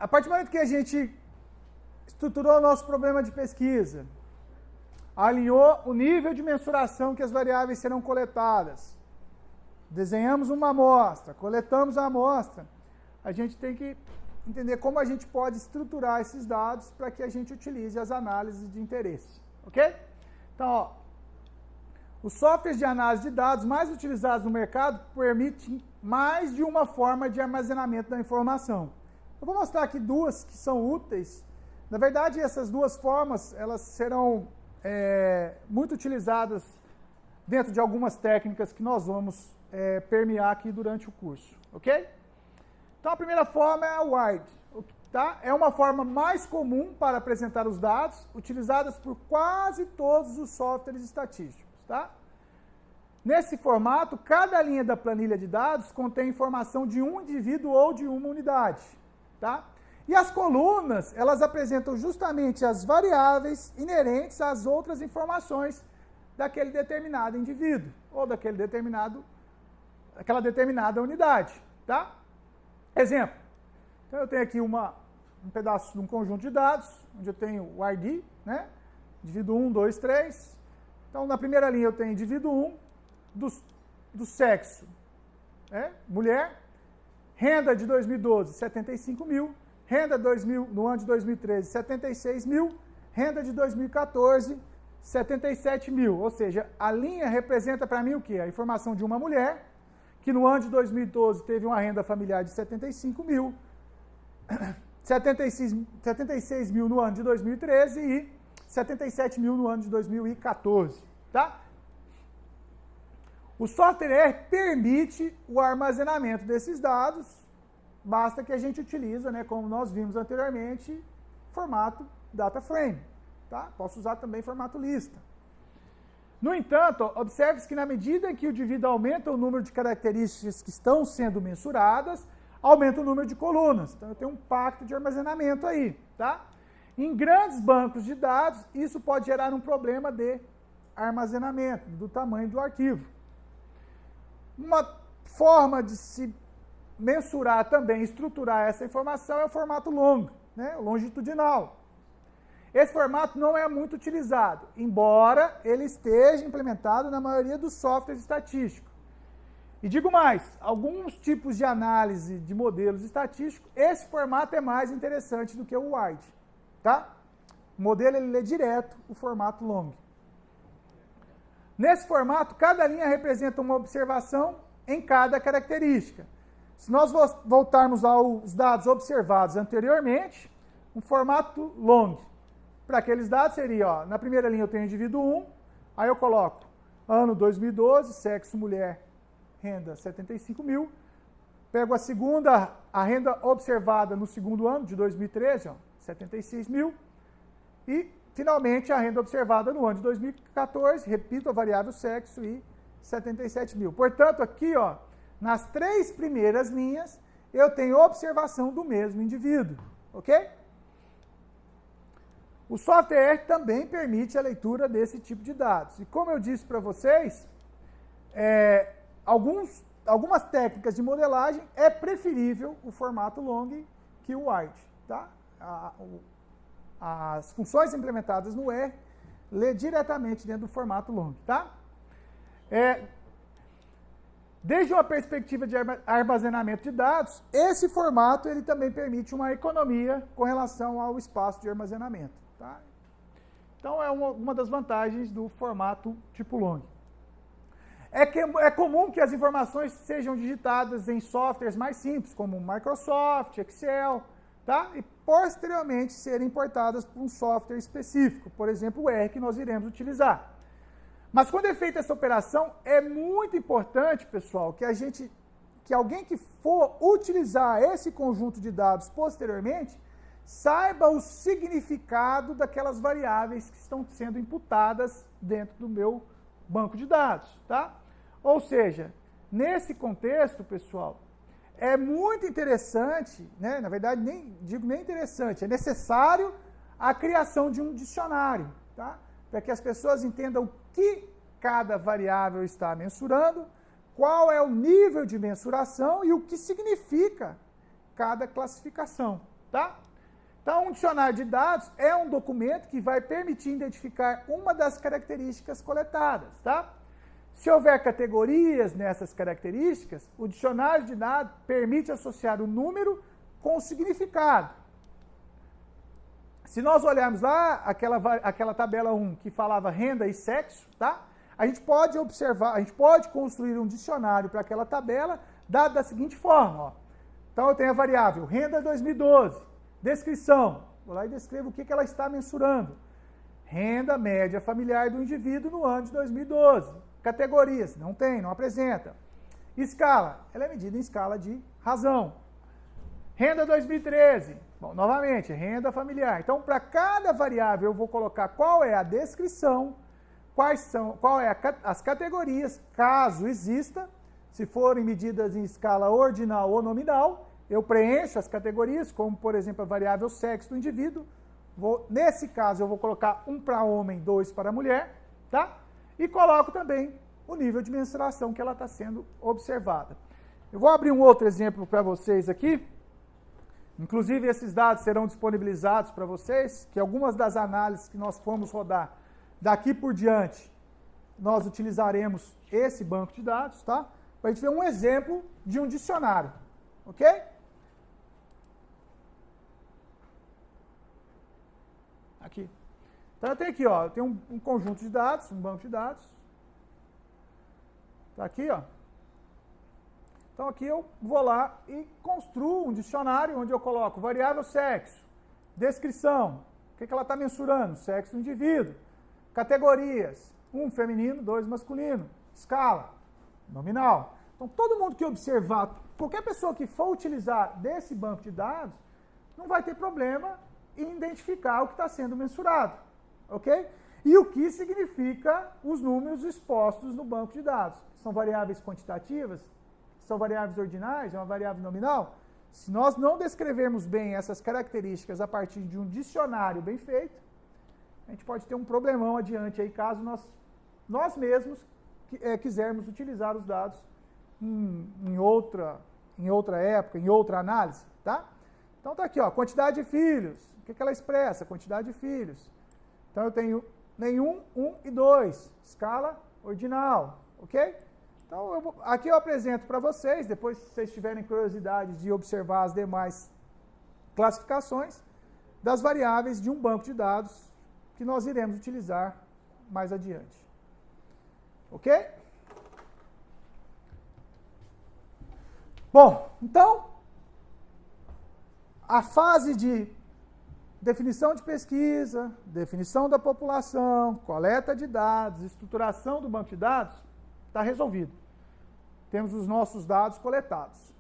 a partir do momento que a gente estruturou o nosso problema de pesquisa, alinhou o nível de mensuração que as variáveis serão coletadas, desenhamos uma amostra, coletamos a amostra, a gente tem que entender como a gente pode estruturar esses dados para que a gente utilize as análises de interesse, ok? Então, ó, os softwares de análise de dados mais utilizados no mercado permitem mais de uma forma de armazenamento da informação. Eu vou mostrar aqui duas que são úteis. Na verdade, essas duas formas, elas serão muito utilizadas dentro de algumas técnicas que nós vamos permear aqui durante o curso, ok? Então, a primeira forma é a wide, tá? É uma forma mais comum para apresentar os dados, utilizadas por quase todos os softwares estatísticos, tá? Nesse formato, cada linha da planilha de dados contém informação de um indivíduo ou de uma unidade, tá? E as colunas, elas apresentam justamente as variáveis inerentes às outras informações daquele determinado indivíduo ou daquela determinada unidade, tá? Exemplo. Então, eu tenho aqui um pedaço de um conjunto de dados, onde eu tenho o ID, né? Indivíduo 1, 2, 3. Então, na primeira linha eu tenho indivíduo 1, do sexo, mulher, renda de 2012, 75 mil, renda no ano de 2013, 76 mil, renda de 2014, 77 mil. Ou seja, a linha representa para mim o quê? A informação de uma mulher, que no ano de 2012 teve uma renda familiar de 75 mil, 76 mil no ano de 2013 e 77 mil no ano de 2014, tá? O software R permite o armazenamento desses dados, basta que a gente utilize, né, como nós vimos anteriormente, formato data frame, tá? Posso usar também formato lista. No entanto, observe-se que na medida em que o indivíduo aumenta o número de características que estão sendo mensuradas, aumenta o número de colunas. Então, eu tenho um pacto de armazenamento aí, tá? Em grandes bancos de dados, isso pode gerar um problema de armazenamento, do tamanho do arquivo. Uma forma de se mensurar também, estruturar essa informação é o formato long, né? O longitudinal. Esse formato não é muito utilizado, embora ele esteja implementado na maioria dos softwares estatísticos. E digo mais, alguns tipos de análise de modelos estatísticos, esse formato é mais interessante do que o wide, tá? O modelo ele lê direto o formato long. Nesse formato, cada linha representa uma observação em cada característica. Se nós voltarmos aos dados observados anteriormente, um formato long. Para aqueles dados seria, ó, na primeira linha eu tenho indivíduo 1, aí eu coloco ano 2012, sexo mulher, renda 75 mil. Pego a segunda, a renda observada no segundo ano, de 2013, ó, 76 mil. E, finalmente, a renda observada no ano de 2014, repito a variável sexo e 77 mil. Portanto, aqui, ó, nas três primeiras linhas, eu tenho observação do mesmo indivíduo, ok? O software R também permite a leitura desse tipo de dados. E como eu disse para vocês, algumas técnicas de modelagem é preferível o formato long que o wide, tá? As funções implementadas no R lê diretamente dentro do formato long, tá? Desde uma perspectiva de armazenamento de dados, esse formato ele também permite uma economia com relação ao espaço de armazenamento, tá? Então, é uma das vantagens do formato tipo long. É comum que as informações sejam digitadas em softwares mais simples, como Microsoft, Excel, tá? E posteriormente serem importadas para um software específico, por exemplo, o R que nós iremos utilizar. Mas quando é feita essa operação, é muito importante, pessoal, que alguém que for utilizar esse conjunto de dados posteriormente, saiba o significado daquelas variáveis que estão sendo imputadas dentro do meu banco de dados, tá? Ou seja, nesse contexto, pessoal, é muito interessante, né? Na verdade, nem interessante, é necessário a criação de um dicionário, tá? Para que as pessoas entendam o que cada variável está mensurando, qual é o nível de mensuração e o que significa cada classificação, tá? Então, um dicionário de dados é um documento que vai permitir identificar uma das características coletadas, tá? Se houver categorias nessas características, o dicionário de dados permite associar o número com o significado. Se nós olharmos lá aquela tabela 1 que falava renda e sexo, tá? A gente pode observar, a gente pode construir um dicionário para aquela tabela dado da seguinte forma, ó. Então eu tenho a variável renda 2012, descrição, vou lá e descrevo o que ela está mensurando. Renda média familiar do indivíduo no ano de 2012. Categorias, não tem, não apresenta. Escala, ela é medida em escala de razão. Renda 2013, bom, novamente, renda familiar. Então, para cada variável eu vou colocar qual é a descrição, qual é as categorias, caso exista. Se forem medidas em escala ordinal ou nominal, eu preencho as categorias, como, por exemplo, a variável sexo do indivíduo. Nesse caso, eu vou colocar 1 para homem, 2 para mulher, tá? E coloco também o nível de mensuração que ela está sendo observada. Eu vou abrir um outro exemplo para vocês aqui. Inclusive, esses dados serão disponibilizados para vocês, que algumas das análises que nós formos rodar daqui por diante, nós utilizaremos esse banco de dados, tá? Para a gente ver um exemplo de um dicionário, ok? Aqui. Então, eu tenho aqui, ó, eu tenho um conjunto de dados, um banco de dados. Tá aqui, ó. Então, aqui eu vou lá e construo um dicionário onde eu coloco variável sexo, descrição, o que ela está mensurando, sexo do indivíduo, categorias, 1 feminino, 2 masculino, escala, nominal. Então, todo mundo que observar, qualquer pessoa que for utilizar desse banco de dados, não vai ter problema em identificar o que está sendo mensurado, ok? E o que significa os números expostos no banco de dados. São variáveis quantitativas? São variáveis ordinais? É uma variável nominal? Se nós não descrevermos bem essas características a partir de um dicionário bem feito, a gente pode ter um problemão adiante aí, caso nós mesmos quisermos utilizar os dados em outra época, em outra análise, tá? Então tá aqui, ó, quantidade de filhos. O que ela expressa? Quantidade de filhos. Então eu tenho nenhum, 1 e 2. Escala ordinal, ok? Então aqui eu apresento para vocês, depois se vocês tiverem curiosidade de observar as demais classificações das variáveis de um banco de dados que nós iremos utilizar mais adiante. Ok? Bom, então, a fase de definição de pesquisa, definição da população, coleta de dados, estruturação do banco de dados, está resolvido. Temos os nossos dados coletados.